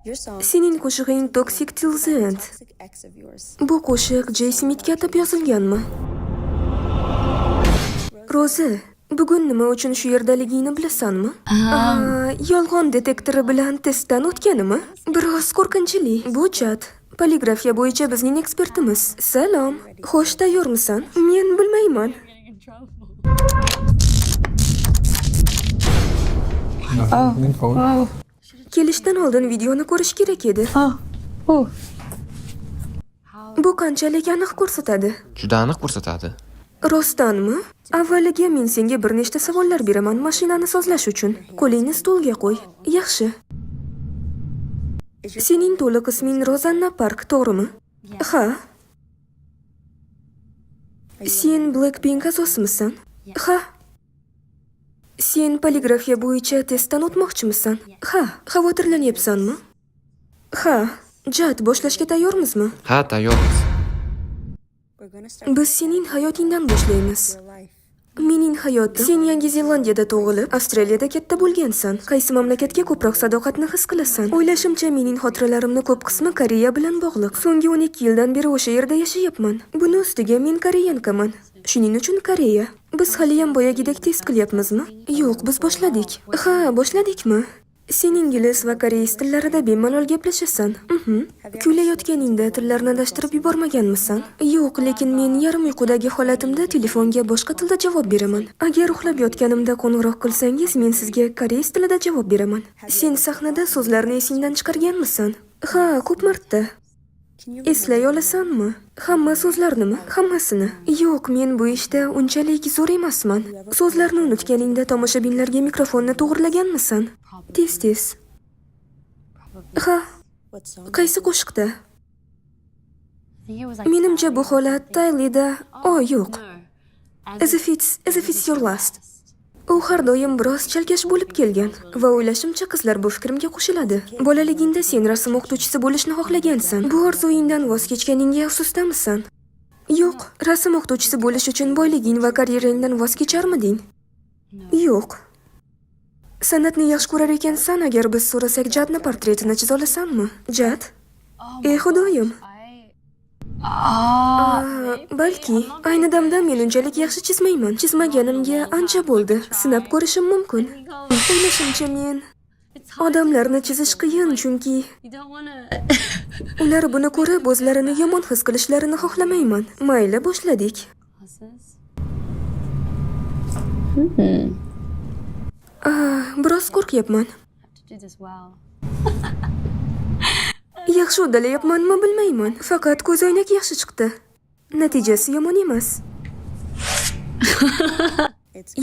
Sening qo'shig'ing Toxic Till the End. Bu qo'shiq Jay Smithga atab yozilganmi? Rozi, bugun nima uchun shu yerdaligingni bilasanmi? Yolg'on detektori bilan testdan o'tganimi? Biroz qo'rqinchli. Bu Chad. Poligrafiya bo'yicha bizning ekspertimiz. Salom. Xo'sh, tayyormisan? Men bilmayman. Kelishdan oldin videoni ko'rish kerak edi. Bu qanchalik aniq ko'rsatadi? Juda aniq ko'rsatadi. Rostdanmi? Avvaliga men senga bir nechta savollar beraman mashinani sozlash uchun. Qo'lingni stolga qo'y. Yaxshi. Sening to'liq isming Rozanna Park, to'g'rimi? Ha. Sen Blackpink a'zosimisan? Ha. Sen poligrafiya bo'yicha testdan o'tmoqchimisan? Ha. Xavotirlanyapsanmi? Ha. Jad, boshlashga tayyormizmi? Ha, tayyormiz. Biz sening hayotingdan boshlaymiz. Mening hayotim. Sen Yangi Zelandiyada tug'ilib, Avstraliyada katta bo'lgansan. Qaysi mamlakatga ko'proq sadoqatni his qilasan? O'ylashimcha, mening xotiralarimning ko'p qismi Koreya bilan bog'liq. So'nggi 12 yildan beri o'sha yerda yashayapman. Buni ustiga men koreyankaman. Shuning uchun Koreya. Biz hali ham boyagidek test qilyapmizmi? Yo'q, biz boshladik. Ha, boshladikmi? Sen ingliz va koreys tillarida bemalol gaplashasan. Kuylayotganingda tillarni adashtirib yubormaganmisan? Yo'q, lekin men yarim uyqudagi holatimda telefonga boshqa tilda javob beraman. Agar uxlab yotganimda qo'ng'iroq qilsangiz, men sizga koreys tilida javob beraman. Sen sahnada so'zlarni esingdan chiqarganmisan? Ha, ko'p marta. Eslay olasanmi? Hamma so'zlarnimi? Hammasini? Yo'q, men bu ishda unchalik zo'r emasman. So'zlarni unutganingda tomoshabinlarga mikrofonni to'g'irlaganmisan? Tez. Ha. Qaysi qo'shiqda? Menimcha bu holat Taylida. Yo'q. As if it's your last. U har doim biroz chalkash bo'lib kelgan va o'ylashimcha qizlar bu fikrimga qo'shiladi. Bolaligingda sen rasm o'qituvchisi bo'lishni xohlagansan. Bu orzuyingdan voz kechganingga afsusdamisan? Yo'q, rasm o'qituvchisi bo'lish uchun boyliging va karyerangdan voz kecharmiding? Yo'q. San'atni yaxshi ko'rar ekansan, agar biz so'rasak Jadni portretini chiza olasanmi? Jad? Xudoyim. Balki ayni damda men unchalik yaxshi chizmayman. Chizmaganimga ancha bo'ldi. Sinab ko'rishim mumkin. O'ylashimcha men odamlarni chizish qiyin, chunki ular buni ko'rib o'zlarini yomon his qilishlarini xohlamayman. Mayli, boshladik. Biroz qo'rqyapman. Yaxshi uddalayapmanmi bilmayman. Faqat ko'zoynak yaxshi chiqdi. Natijasi yomon emas.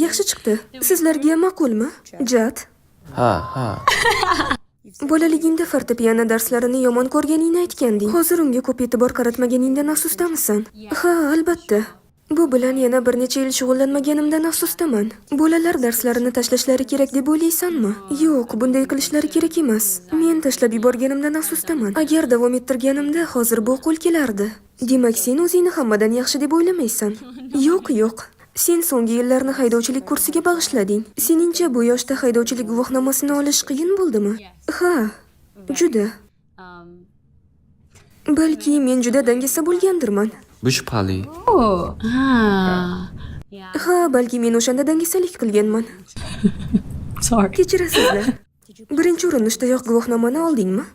Yaxshi chiqdi. Sizlarga ma'qulmi? Jad? Ha. Bolaligingda fortepiano darslarini yomon ko'rganingni aytganding. Hozir unga ko'p e'tibor qaratmaganingdan afsusdamisan? Ha, albatta. Bu bilan yana bir necha yil shug'ullanmaganimdan afsusdaman. Bolalar darslarini tashlashlari kerak deb o'ylaysanmi? Yo'q, bunday qilishlari kerak emas. Men tashlab yuborganimdan afsusdaman. Agar davom ettirganimda hozir bu qo'l kelardi. Demak, sen o'zingni hammadan yaxshi deb o'ylamaysan? Yo'q. Sen so'nggi yillarni haydovchilik kursiga bag'ishlading. Seningcha bu yoshda haydovchilik guvohnomasini olish qiyin bo'ldimi? Ha, juda. Balki men juda dangasa bo'lgandirman. Bu shubhali. Ha, balki men o'shanda dangasalik qilganman. Kechirasizlar. Birinchi urinishdayoq guvohnomani oldingmi?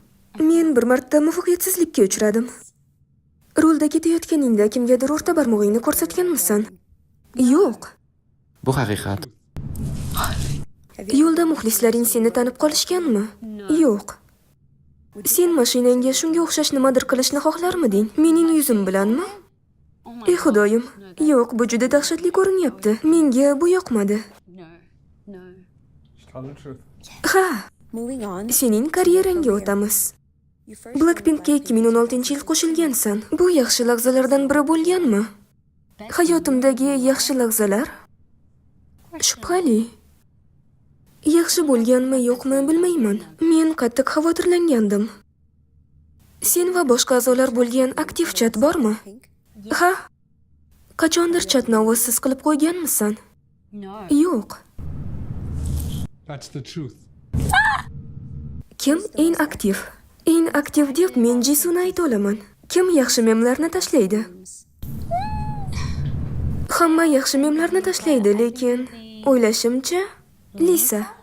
Men bir marta muvaffaqiyatsizlikka uchradim. Rulda ketayotganingda kimgadir o'rta barmog'ingni ko'rsatganmisan? Yo'q. Bu haqiqat. Yo'lda muxlislaring seni tanib qolishganmi? Yo'q. Sen mashinangga shunga o'xshash nimadir qilishni xohlarmiding? Mening yuzim bilanmi? Xudoyim. Yo'q, bu juda dahshatli ko'rinyapti. Menga bu yoqmadi. Ha. Sening karyerangga o'tamiz. Blackpinkga 2016-yil qo'shilgansan. Bu yaxshi lahzalardan biri bo'lganmi? Hayotimdagi yaxshi lahzalar? Shubhali. Yaxshi bo'lganmi, yo'qmi bilmayman. Men qattiq xavotirlangandim. Sen va boshqa a'zolar bo'lgan aktiv chat bormi? Ha. Qachondir chatni ovozsiz qilib qo'yganmisan? Yo'q. That's the truth. Kim eng aktiv? Eng aktiv deb men Jisuni ayta olaman. Kim yaxshi memlarni tashlaydi? Hamma yaxshi memlarni tashlaydi, lekin o'ylashimcha Lisa.